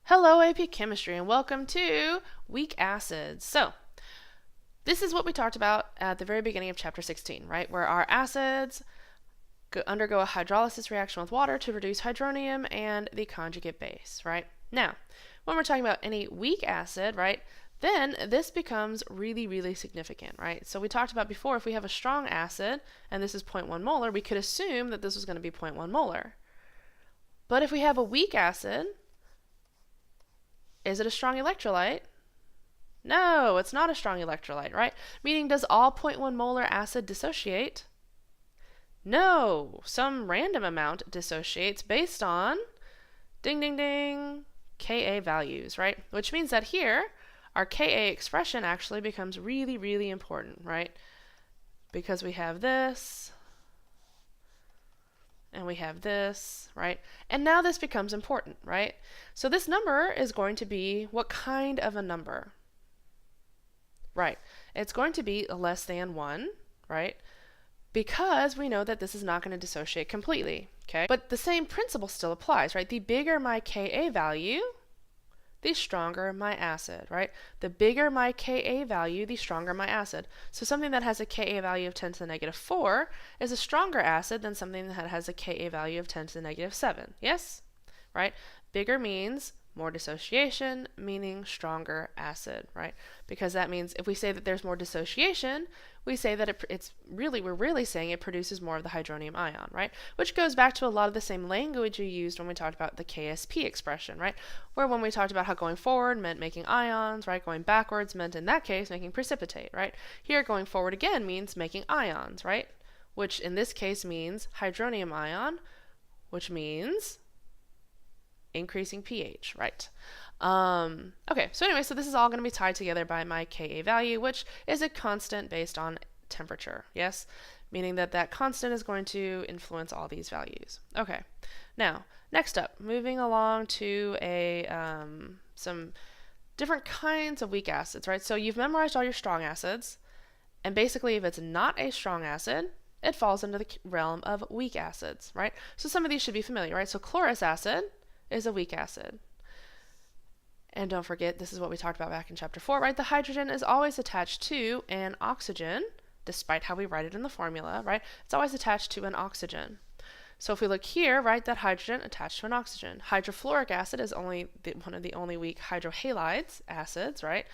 Hello AP Chemistry and welcome to weak acids. So this is what we talked about at the very beginning of chapter 16, right? Where our acids undergo a hydrolysis reaction with water to produce hydronium and the conjugate base, right? Now, when we're talking about any weak acid, right, then this becomes really, really significant, right? So we talked about before, if we have a strong acid, and this is 0.1 molar, we could assume that this was going to be 0.1 molar. But if we have a weak acid, is it a strong electrolyte? No, it's not a strong electrolyte, right? Meaning, does all 0.1 molar acid dissociate? No, some random amount dissociates based on, ding, ding, ding, Ka values, right? Which means that here, our Ka expression actually becomes really, really important, right? Because we have this, and we have this, right? And now this becomes important, right? So this number is going to be what kind of a number? Right. It's going to be less than 1, right? Because we know that this is not going to dissociate completely, okay? But the same principle still applies, right? The bigger my Ka value, the stronger my acid, right? The bigger my Ka value, the stronger my acid. So something that has a Ka value of 10 to the negative 4 is a stronger acid than something that has a Ka value of 10 to the negative 7. Yes? Right? Bigger means more dissociation, meaning stronger acid, right? Because that means if we say that there's more dissociation, we say that we're really saying it produces more of the hydronium ion, right? Which goes back to a lot of the same language you used when we talked about the KSP expression, right? Where when we talked about how going forward meant making ions, right? Going backwards meant in that case making precipitate, right? Here going forward again means making ions, right? Which in this case means hydronium ion, which means increasing pH, right? Okay, so anyway, so this is all going to be tied together by my Ka value, which is a constant based on temperature, yes? Meaning that that constant is going to influence all these values. Okay, now, next up, moving along to some different kinds of weak acids, right? So you've memorized all your strong acids, and basically if it's not a strong acid, it falls into the realm of weak acids, right? So some of these should be familiar, right? So chlorous acid is a weak acid. And don't forget, this is what we talked about back in chapter 4, right? The hydrogen is always attached to an oxygen, despite how we write it in the formula, right? It's always attached to an oxygen. So if we look here, right, that hydrogen attached to an oxygen. Hydrofluoric acid is one of the only weak hydrohalides acids, right?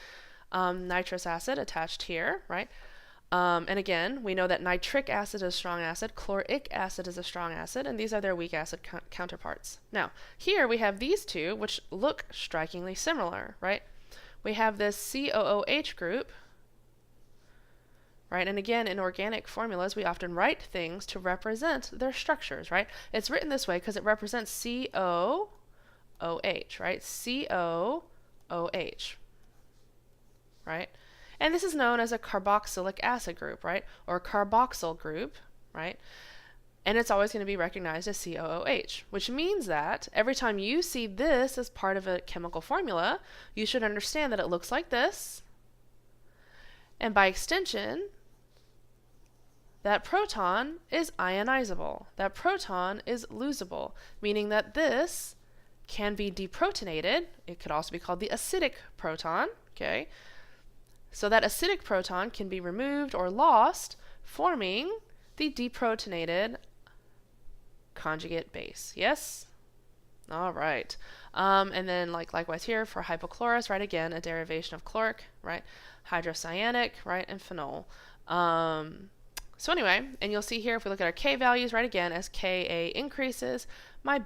Nitrous acid attached here, right? And again, we know that nitric acid is a strong acid, chloric acid is a strong acid, and these are their weak acid counterparts. Now, here we have these two, which look strikingly similar, right? We have this COOH group, right? And again, in organic formulas, we often write things to represent their structures, right? It's written this way because it represents COOH, right? COOH, right? And this is known as a carboxylic acid group, right? Or carboxyl group, right? And it's always going to be recognized as COOH, which means that every time you see this as part of a chemical formula, you should understand that it looks like this. And by extension, that proton is ionizable. That proton is losable, meaning that this can be deprotonated. It could also be called the acidic proton, okay? So that acidic proton can be removed or lost, forming the deprotonated conjugate base. Yes? All right. And then likewise here for hypochlorous, right, again, a derivation of chloric, right, hydrocyanic, right, and phenol. So anyway, and you'll see here if we look at our K values, right, again, as Ka increases, my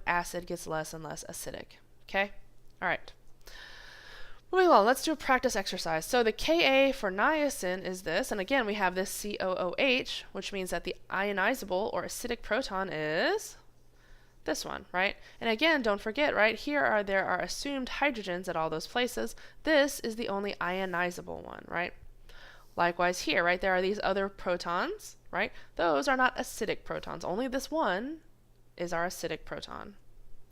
acid gets less and less acidic. Okay? All right. Moving on, let's do a practice exercise. So the Ka for niacin is this, and again we have this COOH, which means that the ionizable or acidic proton is this one, right? And again, don't forget, right, there are assumed hydrogens at all those places. This is the only ionizable one, right? Likewise here, right, there are these other protons, right? Those are not acidic protons. Only this one is our acidic proton.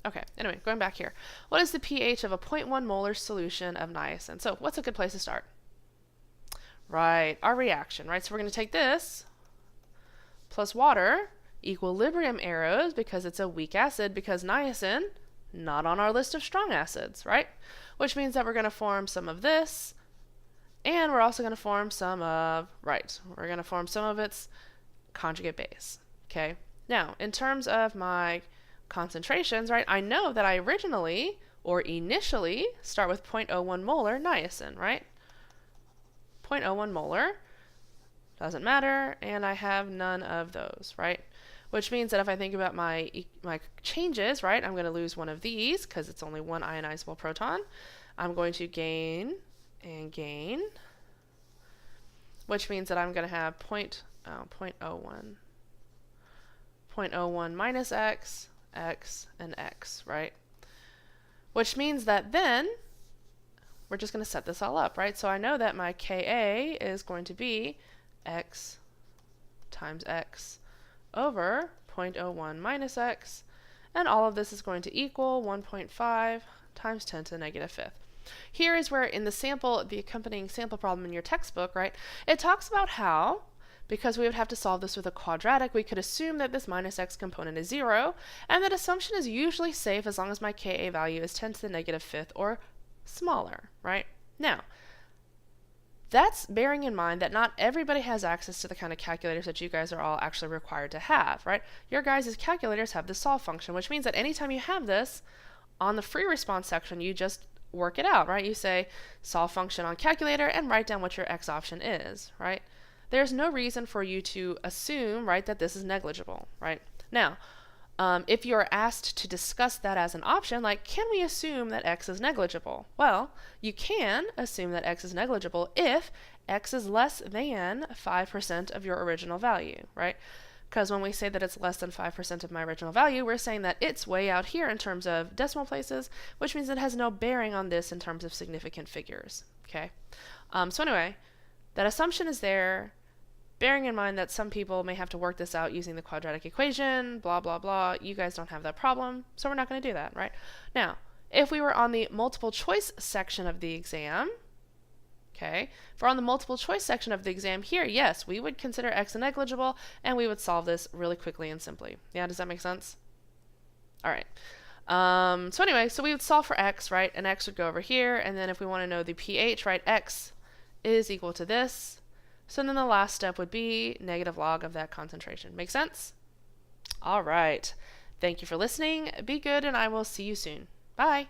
Okay, anyway, going back here. What is the pH of a 0.1 molar solution of niacin? So what's a good place to start? Right, our reaction, right? So we're going to take this plus water, equilibrium arrows because it's a weak acid, because niacin not on our list of strong acids, right? Which means that we're going to form some of this, and we're also going to form some of, we're going to form some of its conjugate base, okay? Now, in terms of my concentrations, right, I know that I originally or initially start with 0.01 molar niacin, right? 0.01 molar, doesn't matter, and I have none of those, right? Which means that if I think about my changes, right, I'm going to lose one of these because it's only one ionizable proton. I'm going to gain and gain, which means that I'm going to have 0.01 minus x, x, and x, right? Which means that then we're just going to set this all up, right? So I know that my Ka is going to be x times x over 0.01 minus x, and all of this is going to equal 1.5 times 10 to the negative fifth. Here is where in the sample, the accompanying sample problem in your textbook, right, it talks about how, because we would have to solve this with a quadratic, we could assume that this minus x component is 0, and that assumption is usually safe as long as my Ka value is 10 to the negative fifth or smaller, right? Now, that's bearing in mind that not everybody has access to the kind of calculators that you guys are all actually required to have, right? Your guys' calculators have the solve function, which means that anytime you have this, on the free response section, you just work it out, right? You say solve function on calculator and write down what your x option is, right? There's no reason for you to assume, right, that this is negligible, right? Now, if you're asked to discuss that as an option, like, can we assume that x is negligible? Well, you can assume that x is negligible if x is less than 5% of your original value, right? Because when we say that it's less than 5% of my original value, we're saying that it's way out here in terms of decimal places, which means it has no bearing on this in terms of significant figures, okay? So anyway, that assumption is there, bearing in mind that some people may have to work this out using the quadratic equation, blah, blah, blah. You guys don't have that problem, so we're not going to do that, right? Now, if we were on the multiple choice section of the exam, okay, if we're on the multiple choice section of the exam here, yes, we would consider x negligible, and we would solve this really quickly and simply. Yeah, does that make sense? All right. So anyway, so we would solve for x, right, and x would go over here, and then if we want to know the pH, right, x is equal to this. So then the last step would be negative log of that concentration. Make sense? All right. Thank you for listening. Be good, and I will see you soon. Bye.